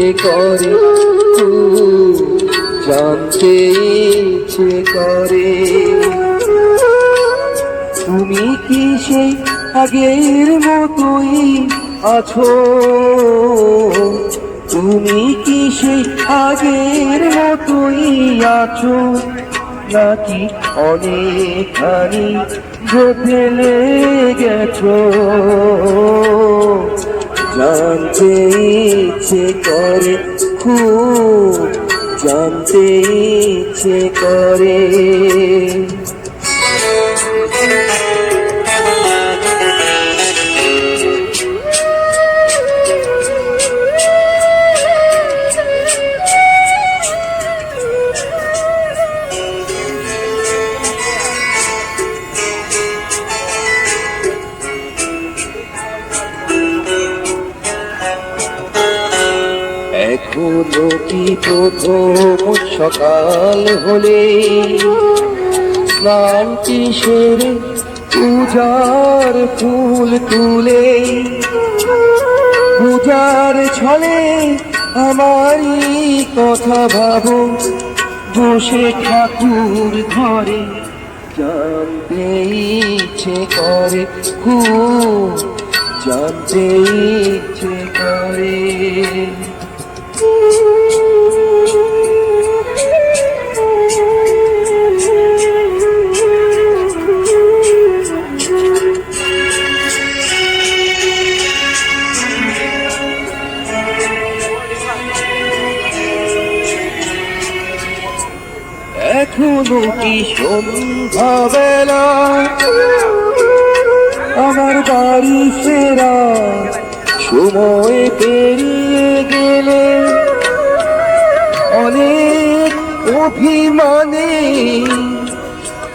ইচ্ছে করে, খুব জানতে ইচ্ছে করে। তুমি কি সেই আগের মতোই আছো? তুমি কি সেই আগের মতোই আছো, নাকি অনেকখানি বদলে গেছো? জানতে ইচ্ছে করে, খুব জানতে ইচ্ছে করে। এখনো কি প্রথম সকাল হলে স্নানটি সেরে পূজার ফুল তুলে, পূজার ছলে আমারই কথা ভাবো বসে ঠাকুর ঘরে? জানতে ইচ্ছে করে, খুব জানতে ইচ্ছে করে। এখনো কি সন্ধ্যাবেলা আমার বাড়ি ফেরা সময় পেরিয়ে গেলে? অনেক অভিমানে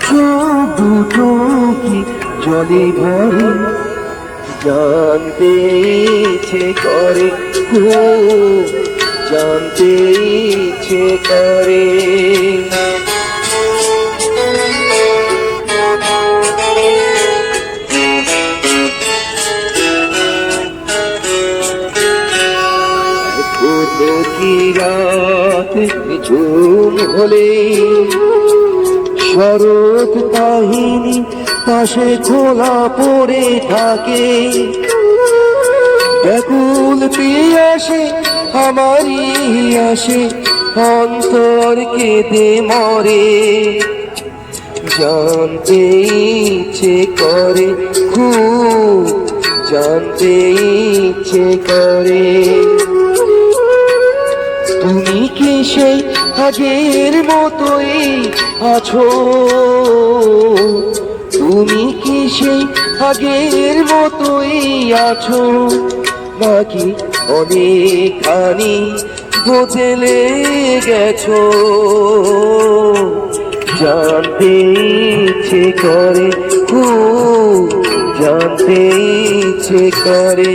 চোখ দুটো কি জলে ভরে? জানতে ইচ্ছে করে, খুব জানতে ইচ্ছে করে। রাত ঝুম হলে শরৎ কাহিনী পাশে খোলা পড়ে থাকে, ব্যাকুল পিয়াসে আমারই আসে অন্তর কেঁদে মরে। জানতে ইচ্ছে করে, খুব জানতে ইচ্ছে করে। তুমি কি সেই আগের মতোই আছো? তুমি কি সেই আগের মতোই আছো, নাকি অনেকখানি বদলে গেছো? জানতে ইচ্ছে করে, খুব জানতে ইচ্ছে করে।